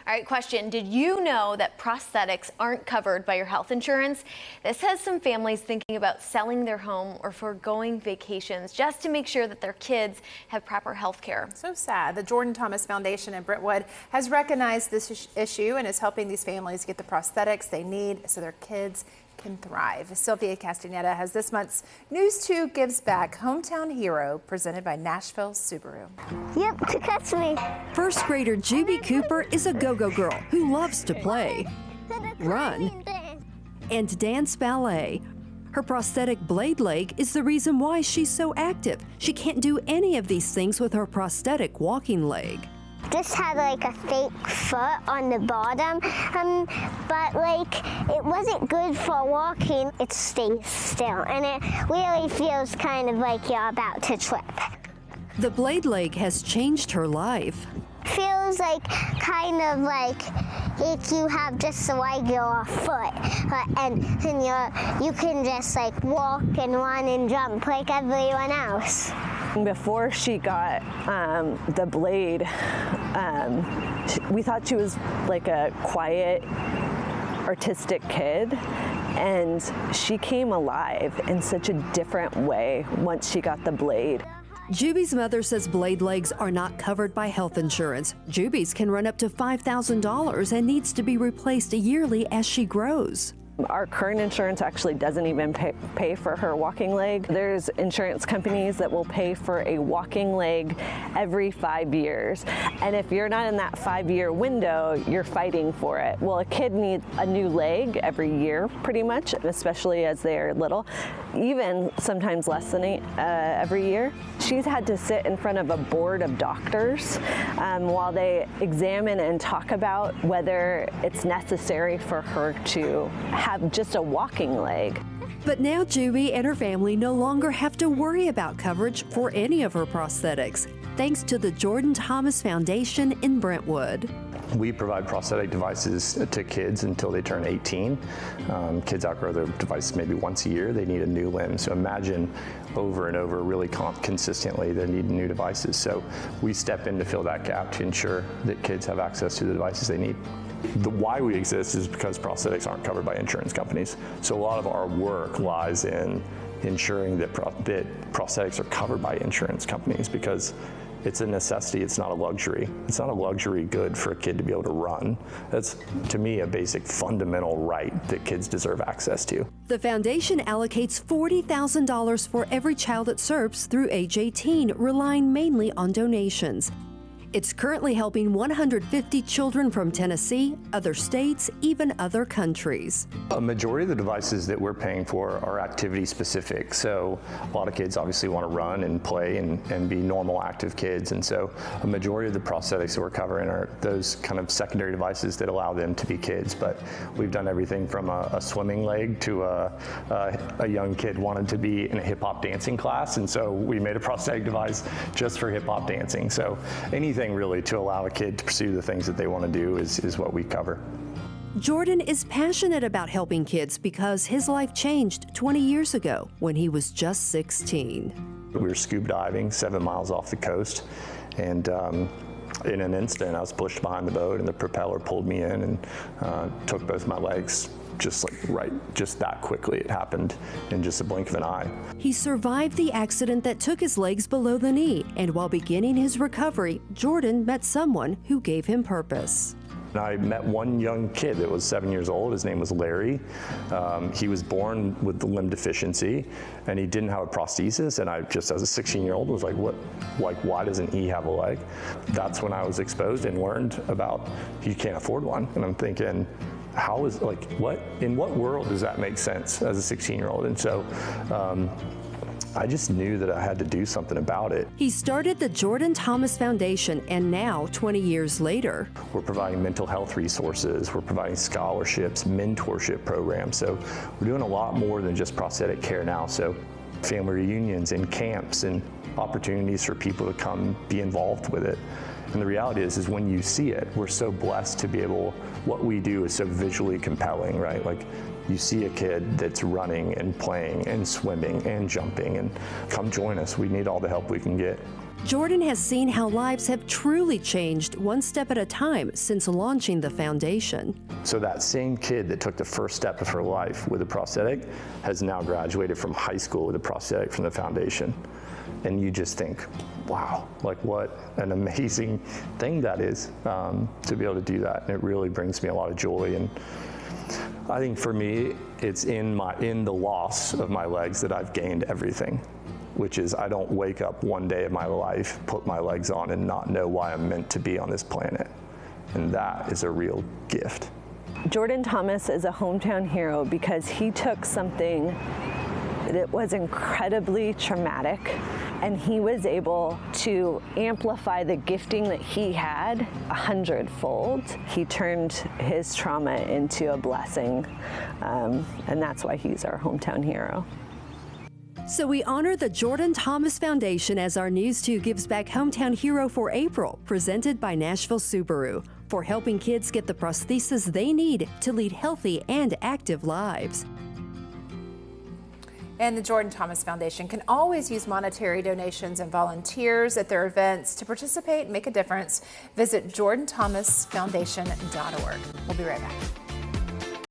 All right, question. Did you know that prosthetics aren't covered by your health insurance? This has some families thinking about selling their home or foregoing vacations just to make sure that their kids have proper health care. So sad. The Jordan Thomas Foundation in Brentwood has recognized this issue and is helping these families get the prosthetics they need so their kids can thrive. Sylvia Castaneda has this month's News 2 Gives Back Hometown Hero presented by Nashville Subaru. Yep, to catch me. First grader Juby Cooper is a go-go girl who loves to play, run, and dance ballet. Her prosthetic blade leg is the reason why she's so active. She can't do any of these things with her prosthetic walking leg. Just had like a fake foot on the bottom, but like it wasn't good for walking. It stays still and it really feels kind of like you're about to trip. The blade leg has changed her life. Feels like kind of like if you have just a regular foot and you can just like walk and run and jump like everyone else. Before she got the blade, we thought she was like a quiet, artistic kid, and she came alive in such a different way once she got the blade. Juby's mother says blade legs are not covered by health insurance. Juby's can run up to $5,000 and needs to be replaced yearly as she grows. Our current insurance actually doesn't even pay for her walking leg. There's insurance companies that will pay for a walking leg every 5 years. And if you're not in that 5-year window, you're fighting for it. Well, a kid needs a new leg every year, pretty much, especially as they're little, even sometimes less than every year. She's had to sit in front of a board of doctors while they examine and talk about whether it's necessary for her to have just a walking leg. But now Juby and her family no longer have to worry about coverage for any of her prosthetics, thanks to the Jordan Thomas Foundation in Brentwood. We provide prosthetic devices to kids until they turn 18. Kids outgrow their device maybe once a year. They need a new limb. So imagine over and over, really consistently, they need new devices. So we step in to fill that gap to ensure that kids have access to the devices they need. The why we exist is because prosthetics aren't covered by insurance companies. So a lot of our work lies in ensuring that prosthetics are covered by insurance companies, because it's a necessity, it's not a luxury. It's not a luxury good for a kid to be able to run. That's, to me, a basic fundamental right that kids deserve access to. The foundation allocates $40,000 for every child it serves through age 18, relying mainly on donations. It's currently helping 150 children from Tennessee, other states, even other countries. A majority of the devices that we're paying for are activity specific. So a lot of kids obviously want to run and play and be normal active kids. And so a majority of the prosthetics that we're covering are those kind of secondary devices that allow them to be kids. But we've done everything from a swimming leg to a young kid wanted to be in a hip hop dancing class. And so we made a prosthetic device just for hip hop dancing. So anything really to allow a kid to pursue the things that they want to do is what we cover. Jordan is passionate about helping kids because his life changed 20 years ago when he was just 16. We were scuba diving 7 miles off the coast, and in an instant I was pushed behind the boat and the propeller pulled me in and took both my legs. Just that quickly. It happened in just a blink of an eye. He survived the accident that took his legs below the knee, and while beginning his recovery, Jordan met someone who gave him purpose. I met one young kid that was 7 years old. His name was Larry. He was born with the limb deficiency, and he didn't have a prosthesis. And I just, as a 16-year-old, was like, why doesn't he have a leg? That's when I was exposed and learned about you can't afford one. And I'm thinking, how is, in what world does that make sense as a 16-year-old? And so I just knew that I had to do something about it. He started the Jordan Thomas Foundation, and now, 20 years later, we're providing mental health resources, we're providing scholarships, mentorship programs. So we're doing a lot more than just prosthetic care now. So family reunions and camps and opportunities for people to come be involved with it. And the reality is when you see it, we're so blessed to be able, what we do is so visually compelling, right? Like you see a kid that's running and playing and swimming and jumping, and come join us. We need all the help we can get. Jordan has seen how lives have truly changed one step at a time since launching the foundation. So that same kid that took the first step of her life with a prosthetic has now graduated from high school with a prosthetic from the foundation. And you just think, wow, like what an amazing thing that is to be able to do that. And it really brings me a lot of joy. And I think for me, it's in the loss of my legs that I've gained everything, which is I don't wake up one day of my life, put my legs on, and not know why I'm meant to be on this planet. And that is a real gift. Jordan Thomas is a hometown hero because he took something that was incredibly traumatic, and he was able to amplify the gifting that he had 100-fold. He turned his trauma into a blessing, and that's why he's our hometown hero. So we honor the Jordan Thomas Foundation as our News 2 Gives Back Hometown Hero for April, presented by Nashville Subaru, for helping kids get the prostheses they need to lead healthy and active lives. And the Jordan Thomas Foundation can always use monetary donations and volunteers at their events to participate and make a difference. Visit jordanthomasfoundation.org. We'll be right back.